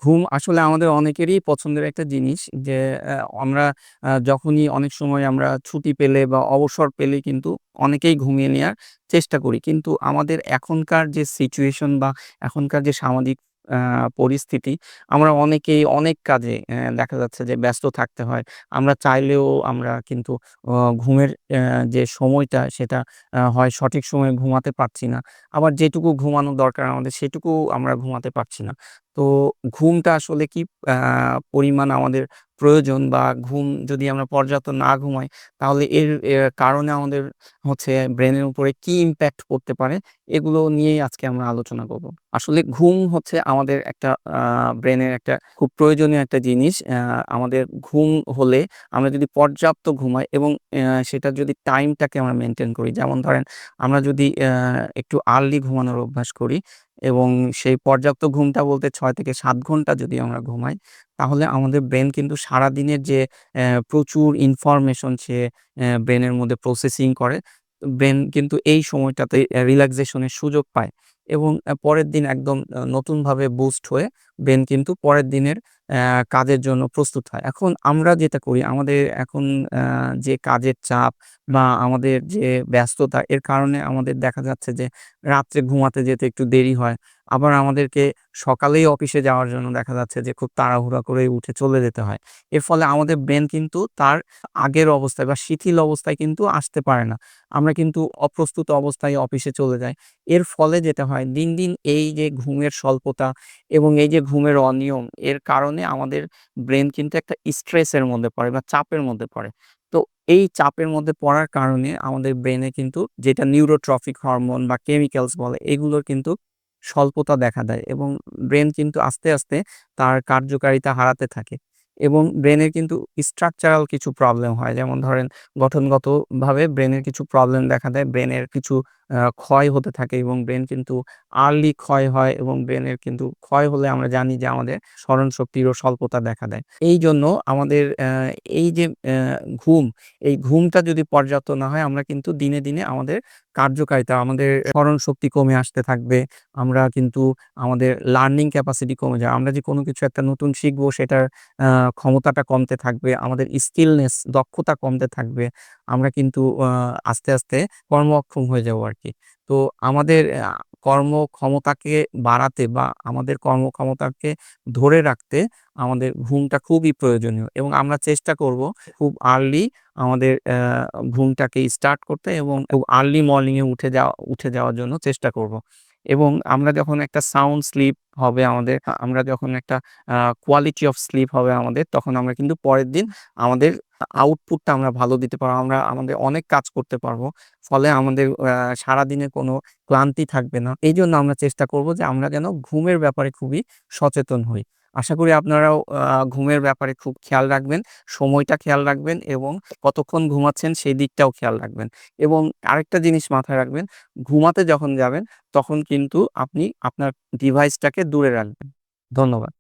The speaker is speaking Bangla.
ঘুম আসলে আমাদের অনেকেরই পছন্দের একটা জিনিস যে আমরা যখনই অনেক সময় আমরা ছুটি পেলে বা অবসর পেলে কিন্তু অনেকেই ঘুমিয়ে নেয়ার চেষ্টা করি। কিন্তু আমাদের এখনকার যে সিচুয়েশন বা এখনকার যে সামাজিক আ পরিস্থিতি আমরা অনেকেই অনেক কাজে দেখা যাচ্ছে যে ব্যস্ত থাকতে হয়। আমরা চাইলেও আমরা কিন্তু অ ঘুমের যে সময়টা সেটা হয় সঠিক সময়ে ঘুমাতে পারছি না। আবার যেটুকু ঘুমানো দরকার আমাদের সেটুকু আমরা ঘুমাতে পারছি না। তো ঘুমটা আসলে কি আ পরিমাণ আমাদের প্রয়োজন বা ঘুম যদি আমরা পর্যাপ্ত না ঘুমাই তাহলে এর কারণে আমাদের হচ্ছে ব্রেনের উপরে কি ইমপ্যাক্ট পড়তে পারে এগুলো নিয়েই আজকে আমরা আলোচনা করব। আসলে ঘুম হচ্ছে আমাদের একটা ব্রেনের একটা খুব প্রয়োজনীয় একটা জিনিস। আমাদের ঘুম হলে আমরা যদি পর্যাপ্ত ঘুমাই এবং সেটার যদি টাইমটাকে আমরা মেইনটেইন করি। যেমন ধরেন আমরা যদি একটু আর্লি ঘুমানোর অভ্যাস করি এবং সেই পর্যাপ্ত ঘুমটা বলতে ৬ থেকে ৭ ঘন্টা যদি আমরা ঘুমাই, তাহলে আমাদের ব্রেন কিন্তু সারাদিনের যে প্রচুর ইনফরমেশন সে ব্রেনের মধ্যে প্রসেসিং করে। ব্রেন কিন্তু এই সময়টাতে রিল্যাক্সেশন এর সুযোগ পায় এবং পরের দিন একদম নতুনভাবে বুস্ট হয়ে ব্রেন কিন্তু পরের দিনের কাজের জন্য প্রস্তুত হয়। এখন আমরা যেটা করি আমাদের এখন আ যে কাজের চাপ বা আমাদের যে ব্যস্ততা এর কারণে আমাদের দেখা যাচ্ছে যে রাত্রে ঘুমাতে যেতে একটু দেরি হয়। আবার আমাদেরকে সকালেই অফিসে যাওয়ার জন্য দেখা যাচ্ছে যে খুব তাড়াহুড়া করে উঠে চলে যেতে হয়। এর ফলে আমাদের ব্রেন কিন্তু তার আগের অবস্থায় বা শিথিল অবস্থায় কিন্তু আসতে পারে না। আমরা কিন্তু অপ্রস্তুত অবস্থায় অফিসে চলে যাই। এর ফলে যেটা হয় দিন, দিন এই যে ঘুমের স্বল্পতা এবং এই যে ঘুমের অনিয়ম এর কারণে আমাদের ব্রেন কিন্তু একটা স্ট্রেস এর মধ্যে পড়ে বা চাপের মধ্যে পড়ে। তো এই চাপের মধ্যে পড়ার কারণে আমাদের ব্রেনে কিন্তু যেটা নিউরোট্রফিক হরমোন বা কেমিক্যালস বলে এগুলোর কিন্তু স্বল্পতা দেখা দেয় এবং ব্রেন কিন্তু আস্তে, আস্তে তার কার্যকারিতা হারাতে থাকে এবং ব্রেনের কিন্তু স্ট্রাকচারাল কিছু প্রবলেম হয়। যেমন ধরেন গঠনগতভাবে ব্রেনের কিছু প্রবলেম দেখা দেয়। ব্রেনের কিছু ক্ষয় হতে থাকে এবং ব্রেন কিন্তু আর্লি ক্ষয় হয় এবং ব্রেনের কিন্তু ক্ষয় হলে আমরা জানি যে আমাদের স্মরণশক্তিরও স্বল্পতা দেখা দেয়। এইজন্য আমাদের এই যে ঘুম, এই ঘুমটা যদি পর্যাপ্ত না হয় আমরা কিন্তু দিনে, দিনে আমাদের কার্যকারিতা, আমাদের স্মরণশক্তি কমে আসতে থাকবে। আমরা কিন্তু আমাদের লার্নিং ক্যাপাসিটি কমে যায়। আমরা যে কোনো কিছু একটা নতুন শিখবো সেটার আ ক্ষমতাটা কমতে থাকবে। আমাদের স্কিলনেস দক্ষতা কমতে থাকবে। আমরা কিন্তু আস্তে, আস্তে কর্মক্ষম হয়ে যাবো আরকি। তো আমাদের কর্মক্ষমতাকে বাড়াতে বা আমাদের কর্মক্ষমতাকে ধরে রাখতে আমাদের ঘুমটা খুবই প্রয়োজনীয় এবং আমরা চেষ্টা করব খুব আর্লি আমাদের ঘুমটাকে স্টার্ট করতে এবং খুব আর্লি মর্নিং এ উঠে যাওয়ার জন্য চেষ্টা করব। এবং আমরা যখন একটা সাউন্ড স্লিপ হবে আমাদের, আমরা যখন একটা আ কোয়ালিটি অফ স্লিপ হবে আমাদের, তখন আমরা কিন্তু পরের দিন আমাদের আউটপুটটা আমরা ভালো দিতে পারবো। আমরা আমাদের অনেক কাজ করতে পারবো। ফলে আমাদের সারাদিনে কোনো ক্লান্তি থাকবে না। এইজন্য আমরা চেষ্টা করব যে আমরা যেন ঘুমের ব্যাপারে খুবই সচেতন হই। আশা করি আপনারাও ঘুমের ব্যাপারে খুব খেয়াল রাখবেন, সময়টা খেয়াল রাখবেন এবং কতক্ষণ ঘুমাচ্ছেন সেই দিকটাও খেয়াল রাখবেন। এবং আরেকটা জিনিস মাথায় রাখবেন, ঘুমাতে যখন যাবেন তখন কিন্তু আপনি আপনার ডিভাইসটাকে দূরে রাখবেন। ধন্যবাদ।